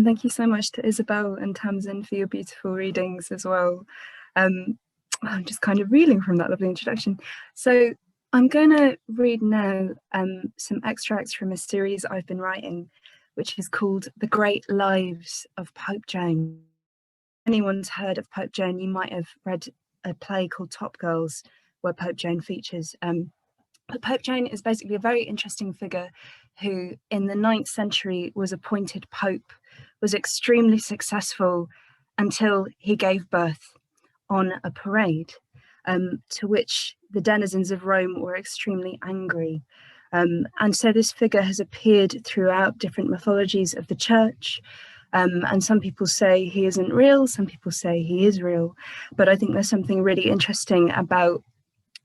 thank you so much to Isabel and Tamsin for your beautiful readings as well. I'm just kind of reeling from that lovely introduction. So I'm going to read now some extracts from a series I've been writing, which is called The Great Lives of Pope Joan. If anyone's heard of Pope Joan, you might have read a play called Top Girls, where Pope Joan features. But Pope Joan is basically a very interesting figure who in the 9th century was appointed Pope, was extremely successful until he gave birth on a parade, to which the denizens of Rome were extremely angry. And so this figure has appeared throughout different mythologies of the church. And some people say he isn't real, some people say he is real. But I think there's something really interesting about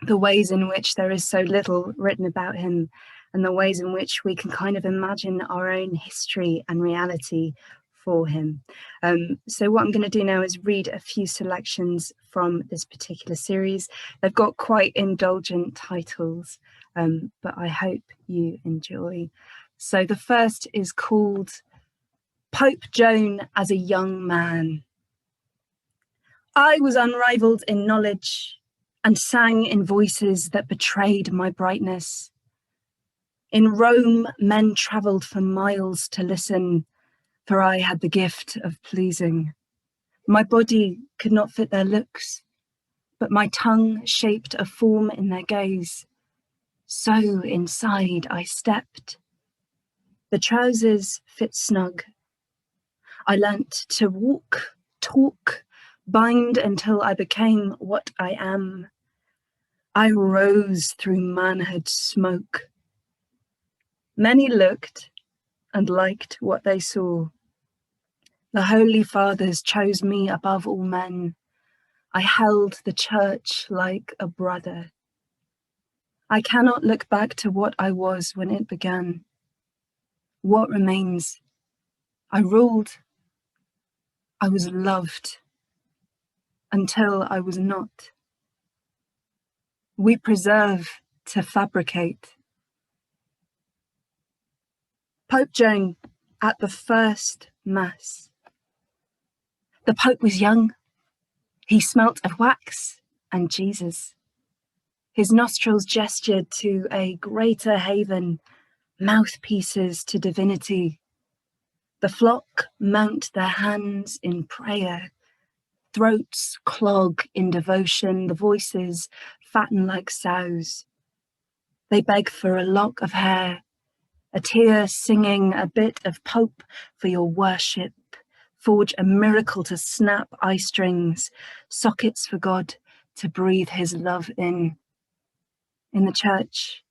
the ways in which there is so little written about him and the ways in which we can kind of imagine our own history and reality for him. So what I'm going to do now is read a few selections from this particular series. They've got quite indulgent titles, but I hope you enjoy. So the first is called Pope Joan as a Young Man. I was unrivaled in knowledge and sang in voices that betrayed my brightness. In Rome, men travelled for miles to listen, for I had the gift of pleasing. My body could not fit their looks, but my tongue shaped a form in their gaze. So inside I stepped. The trousers fit snug. I learnt to walk, talk, bind until I became what I am. I rose through manhood's smoke. Many looked and liked what they saw. The Holy Fathers chose me above all men. I held the church like a brother. I cannot look back to what I was when it began. What remains? I ruled. I was loved until I was not. We preserve to fabricate. Pope Joan at the first Mass. The Pope was young. He smelt of wax and Jesus. His nostrils gestured to a greater haven, mouthpieces to divinity. The flock mount their hands in prayer. Throats clog in devotion, the voices fatten like sows. They beg for a lock of hair, a tear singing a bit of Pope for your worship. Forge a miracle to snap eye strings, sockets for God to breathe his love in. In the church,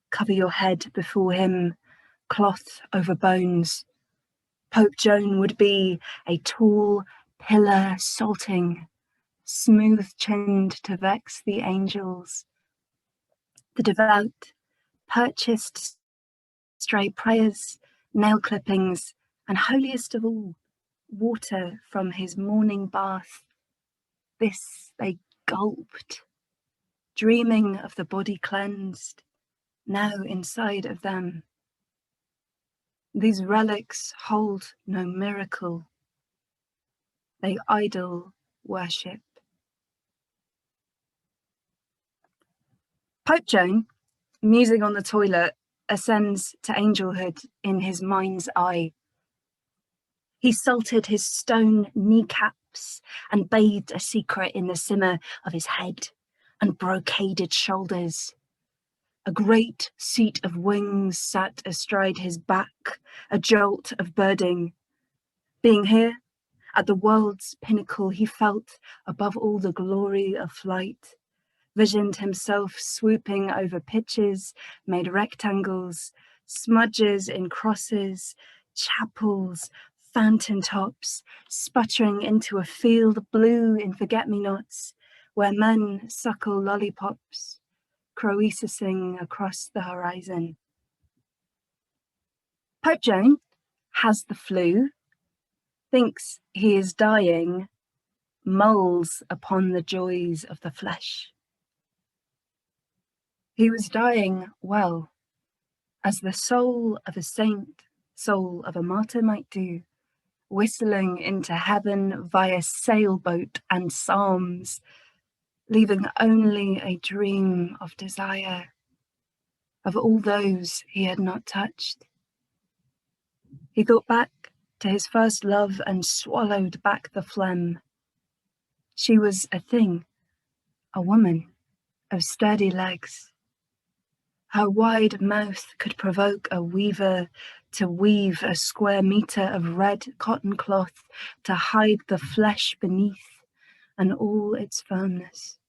cover your head before him, cloth over bones. Pope Joan would be a tall pillar salting, smooth-chinned to vex the angels. The devout purchased stray prayers, nail clippings, and holiest of all, water from his morning bath. This they gulped, dreaming of the body cleansed, now inside of them. These relics hold no miracle. They idol worship. Pope Joan, musing on the toilet, ascends to angelhood in his mind's eye. He salted his stone kneecaps and bathed a secret in the simmer of his head and brocaded shoulders. A great seat of wings sat astride his back, a jolt of birding. Being here, at the world's pinnacle, he felt above all the glory of flight, visioned himself swooping over pitches, made rectangles, smudges in crosses, chapels, fountain tops, sputtering into a field blue in forget-me-nots, where men suckle lollipops, croesusing across the horizon. Pope Joan has the flu, thinks he is dying, mulls upon the joys of the flesh. He was dying well, as the soul of a saint, soul of a martyr might do, whistling into heaven via sailboat and psalms, leaving only a dream of desire, of all those he had not touched. He thought back to his first love and swallowed back the phlegm. She was a thing, a woman of sturdy legs. Her wide mouth could provoke a weaver to weave a square meter of red cotton cloth to hide the flesh beneath and all its firmness.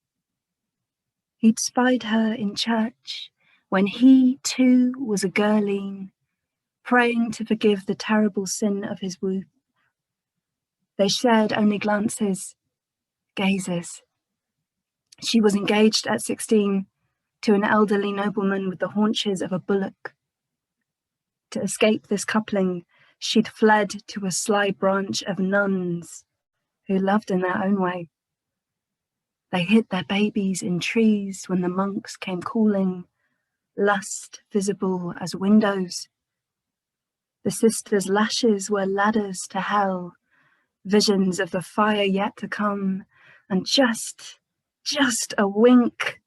He'd spied her in church when he too was a girleen, praying to forgive the terrible sin of his womb. They shared only glances, gazes. She was engaged at 16 to an elderly nobleman with the haunches of a bullock. To escape this coupling, she'd fled to a sly branch of nuns who loved in their own way. They hid their babies in trees when the monks came calling, lust visible as windows. The sisters' lashes were ladders to hell, visions of the fire yet to come, and just a wink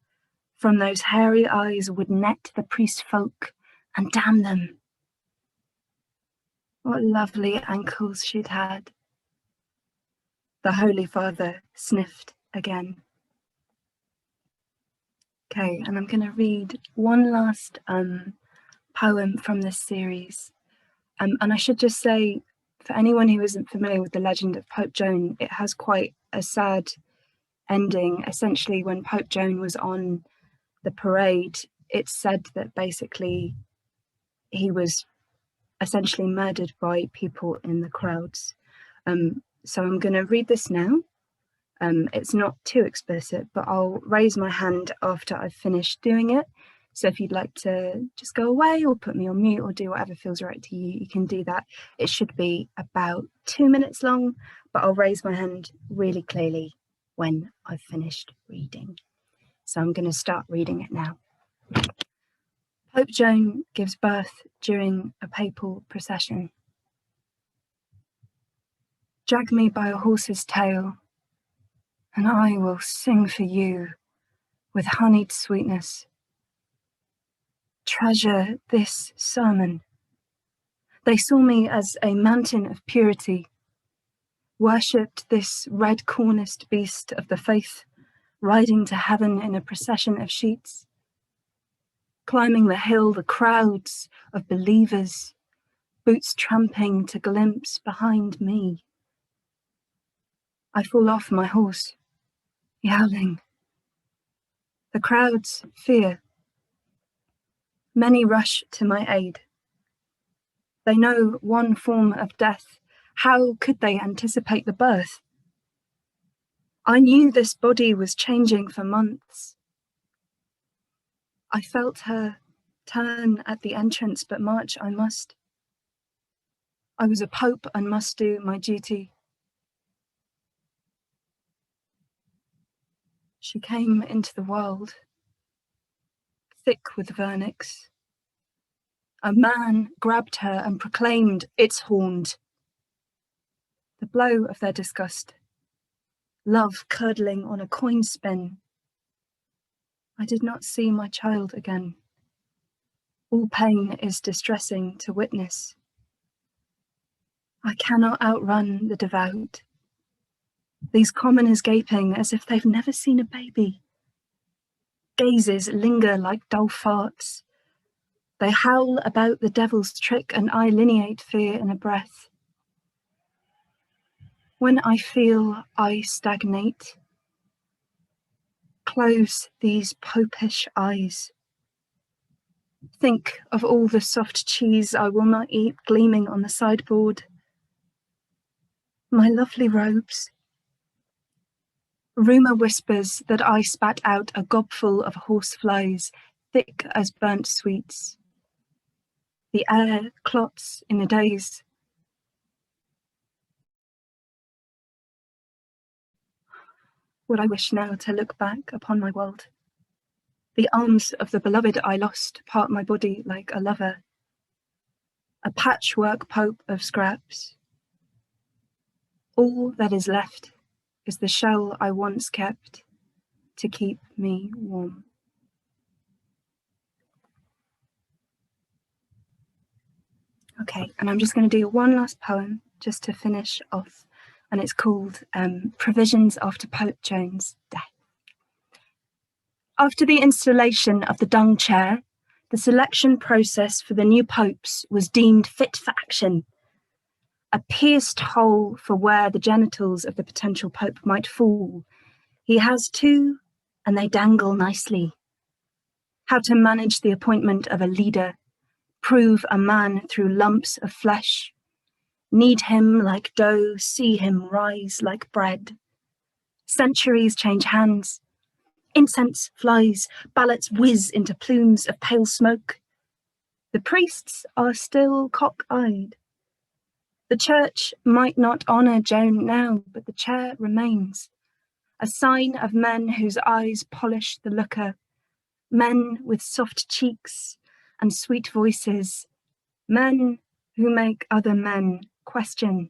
from those hairy eyes would net the priest folk and damn them. What lovely ankles she'd had. The Holy Father sniffed again. Okay, and I'm going to read one last poem from this series. And I should just say, for anyone who isn't familiar with the legend of Pope Joan, it has quite a sad ending. Essentially, when Pope Joan was on the parade, it's said that basically he was essentially murdered by people in the crowds. So I'm going to read this now. It's not too explicit, but I'll raise my hand after I've finished doing it. So if you'd like to just go away or put me on mute or do whatever feels right to you, you can do that. It should be about 2 minutes long, but I'll raise my hand really clearly when I've finished reading. So I'm going to start reading it now. Pope Joan gives birth during a papal procession. Drag me by a horse's tail, and I will sing for you with honeyed sweetness. Treasure this sermon. They saw me as a mountain of purity, worshipped this red-corniced beast of the faith, riding to heaven in a procession of sheets. Climbing the hill, the crowds of believers, boots tramping to glimpse behind me. I fall off my horse, yowling. The crowds fear. Many rush to my aid. They know one form of death. How could they anticipate the birth? I knew this body was changing for months. I felt her turn at the entrance, but march I must. I was a pope and must do my duty. She came into the world, thick with vernix. A man grabbed her and proclaimed, "It's horned." The blow of their disgust, love curdling on a coin spin. I did not see my child again. All pain is distressing to witness. I cannot outrun the devout. These commoners gaping as if they've never seen a baby. Gazes linger like dull farts. They howl about the devil's trick and I lineate fear in a breath. When I feel I stagnate, close these popish eyes. Think of all the soft cheese I will not eat gleaming on the sideboard. My lovely robes. Rumour whispers that I spat out a gobful of horseflies, thick as burnt sweets. The air clots in a daze. Would I wish now to look back upon my world? The arms of the beloved I lost part my body like a lover. A patchwork pope of scraps. All that is left is the shell I once kept to keep me warm. Okay, and I'm just going to do one last poem just to finish off, and it's called Provisions After Pope Joan's Death. After the installation of the dung chair, the selection process for the new popes was deemed fit for action. A pierced hole for where the genitals of the potential pope might fall. He has two, and they dangle nicely. How to manage the appointment of a leader, prove a man through lumps of flesh, knead him like dough, see him rise like bread. Centuries change hands. Incense flies, ballots whiz into plumes of pale smoke. The priests are still cock-eyed. The church might not honour Joan now, but the chair remains, a sign of men whose eyes polish the looker, men with soft cheeks and sweet voices, men who make other men question.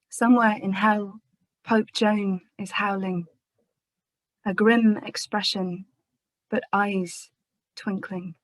Somewhere in hell, Pope Joan is howling, a grim expression, but eyes twinkling.